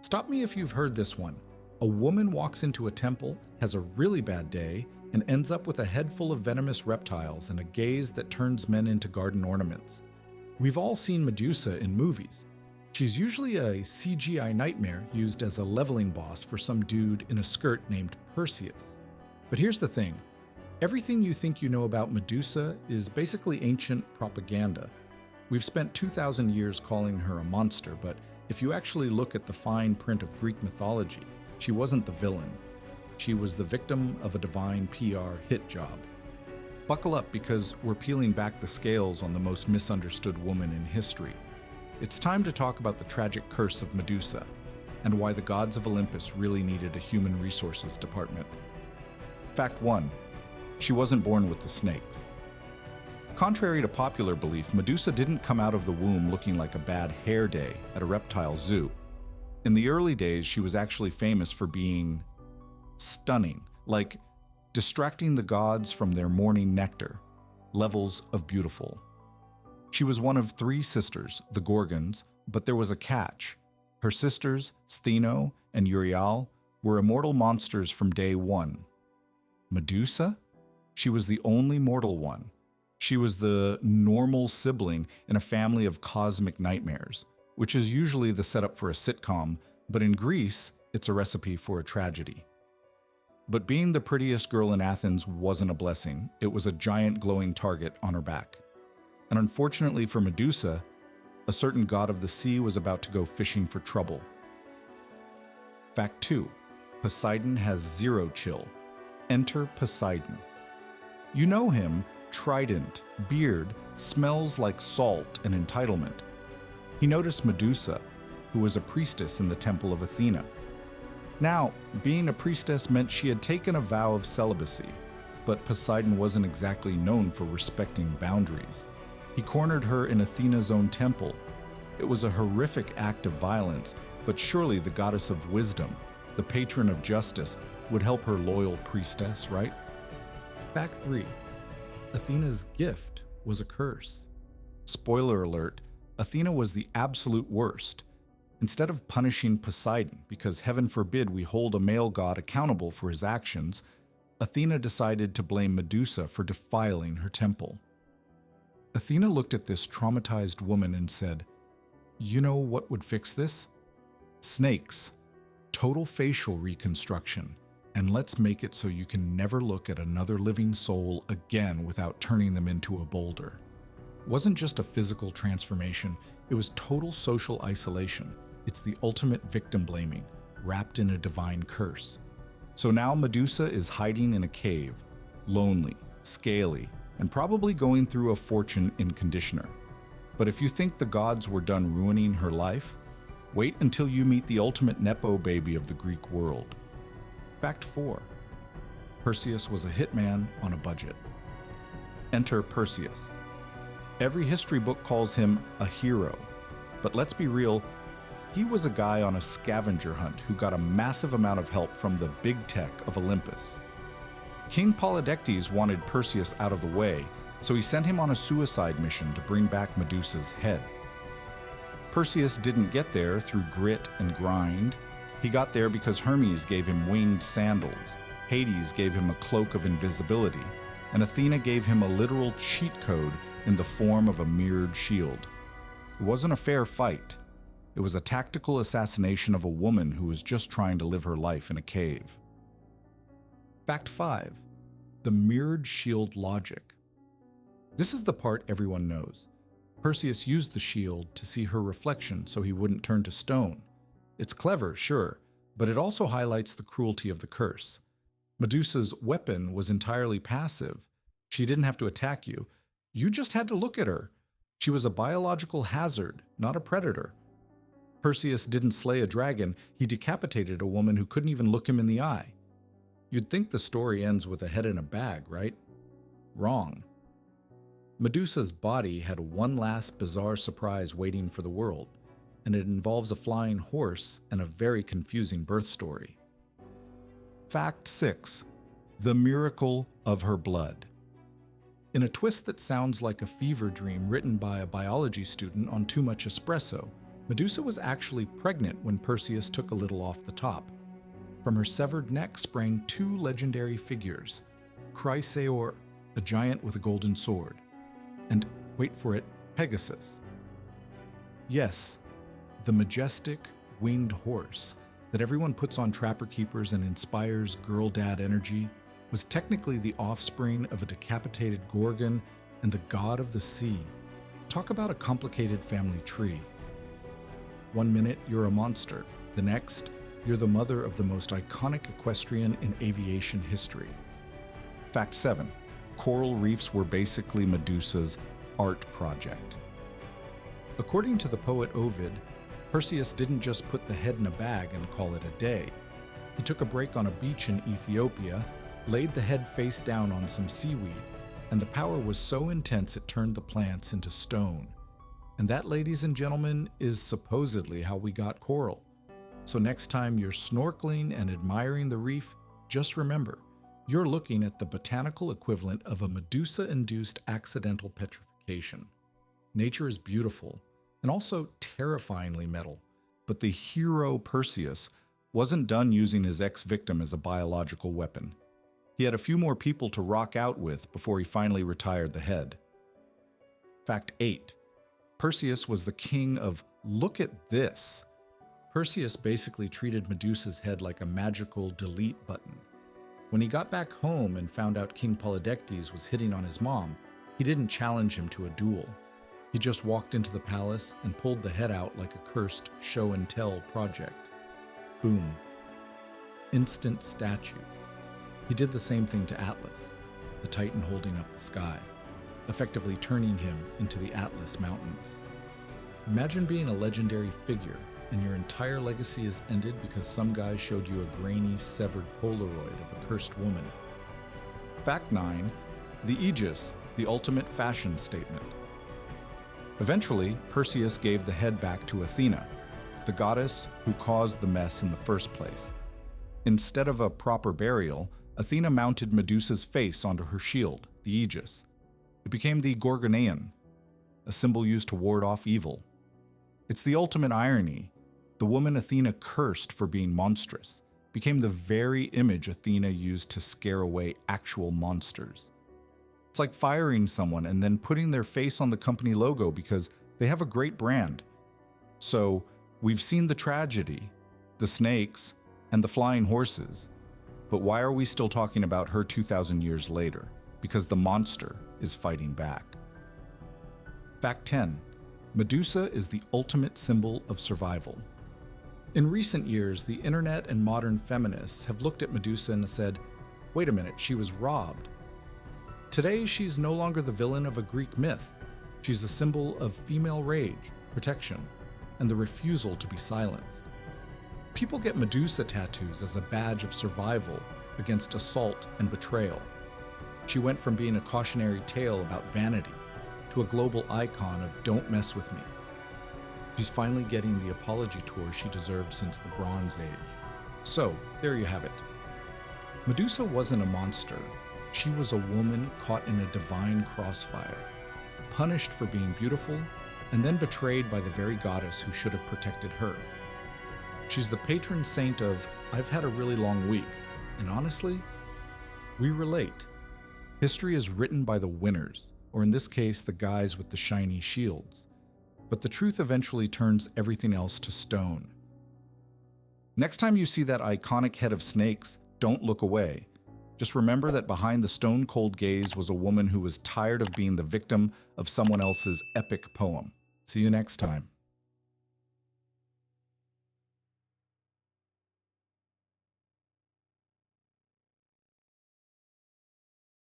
Stop me if you've heard this one. A woman walks into a temple, has a really bad day, and ends up with a head full of venomous reptiles and a gaze that turns men into garden ornaments. We've all seen Medusa in movies. She's usually a CGI nightmare used as a leveling boss for some dude in a skirt named Perseus. But here's the thing. Everything you think you know about Medusa is basically ancient propaganda. We've spent 2,000 years calling her a monster, but if you actually look at the fine print of Greek mythology, she wasn't the villain. She was the victim of a divine PR hit job. Buckle up because we're peeling back the scales on the most misunderstood woman in history. It's time to talk about the tragic curse of Medusa and why the gods of Olympus really needed a human resources department. Fact 1. She wasn't born with the snakes. Contrary to popular belief, Medusa didn't come out of the womb looking like a bad hair day at a reptile zoo. In the early days, she was actually famous for being stunning, like distracting the gods from their morning nectar, levels of beautiful. She was one of 3 sisters, the Gorgons, but there was a catch. Her sisters, Stheno and Euryale, were immortal monsters from day 1. Medusa? She was the only mortal one. She was the normal sibling in a family of cosmic nightmares, which is usually the setup for a sitcom, but in Greece, it's a recipe for a tragedy. But being the prettiest girl in Athens wasn't a blessing. It was a giant glowing target on her back. And unfortunately for Medusa, a certain god of the sea was about to go fishing for trouble. Fact 2. Poseidon has 0 chill. Enter Poseidon. You know him, trident, beard, smells like salt and entitlement. He noticed Medusa, who was a priestess in the temple of Athena. Now, being a priestess meant she had taken a vow of celibacy, but Poseidon wasn't exactly known for respecting boundaries. He cornered her in Athena's own temple. It was a horrific act of violence, but surely the goddess of wisdom, the patron of justice, would help her loyal priestess, right? Fact 3. Athena's gift was a curse. Spoiler alert, Athena was the absolute worst. Instead of punishing Poseidon, because heaven forbid we hold a male god accountable for his actions, Athena decided to blame Medusa for defiling her temple. Athena looked at this traumatized woman and said, "You know what would fix this? Snakes. Total facial reconstruction. And let's make it so you can never look at another living soul again without turning them into a boulder." It wasn't just a physical transformation, it was total social isolation. It's the ultimate victim blaming, wrapped in a divine curse. So now Medusa is hiding in a cave, lonely, scaly, and probably going through a fortune in conditioner. But if you think the gods were done ruining her life, wait until you meet the ultimate Nepo-Baby of the Greek world. Fact 4. Perseus was a hitman on a budget. Enter Perseus. Every history book calls him a hero, but let's be real, he was a guy on a scavenger hunt who got a massive amount of help from the big tech of Olympus. King Polydectes wanted Perseus out of the way, so he sent him on a suicide mission to bring back Medusa's head. Perseus didn't get there through grit and grind. He got there because Hermes gave him winged sandals, Hades gave him a cloak of invisibility, and Athena gave him a literal cheat code in the form of a mirrored shield. It wasn't a fair fight. It was a tactical assassination of a woman who was just trying to live her life in a cave. Fact 5. The mirrored shield logic. This is the part everyone knows. Perseus used the shield to see her reflection so he wouldn't turn to stone. It's clever, sure, but it also highlights the cruelty of the curse. Medusa's weapon was entirely passive. She didn't have to attack you. You just had to look at her. She was a biological hazard, not a predator. Perseus didn't slay a dragon, he decapitated a woman who couldn't even look him in the eye. You'd think the story ends with a head in a bag, right? Wrong. Medusa's body had one last bizarre surprise waiting for the world, and it involves a flying horse and a very confusing birth story. Fact 6. The miracle of her blood. In a twist that sounds like a fever dream written by a biology student on too much espresso, Medusa was actually pregnant when Perseus took a little off the top. From her severed neck sprang two legendary figures, Chrysaor, a giant with a golden sword, and, wait for it, Pegasus. Yes, the majestic, winged horse that everyone puts on trapper keepers and inspires girl dad energy was technically the offspring of a decapitated Gorgon and the god of the sea. Talk about a complicated family tree. One minute you're a monster, the next you're the mother of the most iconic equestrian in aviation history. Fact 7. Coral reefs were basically Medusa's art project. According to the poet Ovid, Perseus didn't just put the head in a bag and call it a day. He took a break on a beach in Ethiopia, laid the head face down on some seaweed, and the power was so intense it turned the plants into stone. And that, ladies and gentlemen, is supposedly how we got coral. So next time you're snorkeling and admiring the reef, just remember, you're looking at the botanical equivalent of a Medusa-induced accidental petrification. Nature is beautiful, and also terrifyingly metal, but the hero Perseus wasn't done using his ex-victim as a biological weapon. He had a few more people to rock out with before he finally retired the head. Fact 8. Perseus was the king of look at this. Perseus basically treated Medusa's head like a magical delete button. When he got back home and found out King Polydectes was hitting on his mom, he didn't challenge him to a duel. He just walked into the palace and pulled the head out like a cursed show-and-tell project. Boom. Instant statue. He did the same thing to Atlas, the titan holding up the sky, effectively turning him into the Atlas Mountains. Imagine being a legendary figure and your entire legacy is ended because some guy showed you a grainy, severed Polaroid of a cursed woman. Fact 9. The Aegis, the ultimate fashion statement. Eventually, Perseus gave the head back to Athena, the goddess who caused the mess in the first place. Instead of a proper burial, Athena mounted Medusa's face onto her shield, the Aegis. It became the Gorgonean, a symbol used to ward off evil. It's the ultimate irony. The woman Athena cursed for being monstrous became the very image Athena used to scare away actual monsters. It's like firing someone and then putting their face on the company logo because they have a great brand. So, we've seen the tragedy, the snakes, and the flying horses. But why are we still talking about her 2,000 years later? Because the monster is fighting back. Fact 10. Medusa is the ultimate symbol of survival. In recent years, the internet and modern feminists have looked at Medusa and said, wait a minute, she was robbed. Today, she's no longer the villain of a Greek myth. She's a symbol of female rage, protection, and the refusal to be silenced. People get Medusa tattoos as a badge of survival against assault and betrayal. She went from being a cautionary tale about vanity to a global icon of don't mess with me. She's finally getting the apology tour she deserved since the Bronze Age. So, there you have it. Medusa wasn't a monster. She was a woman caught in a divine crossfire, punished for being beautiful, and then betrayed by the very goddess who should have protected her. She's the patron saint of, I've had a really long week, and honestly, we relate. History is written by the winners, or in this case, the guys with the shiny shields. But the truth eventually turns everything else to stone. Next time you see that iconic head of snakes, don't look away. Just remember that behind the stone-cold gaze was a woman who was tired of being the victim of someone else's epic poem. See you next time.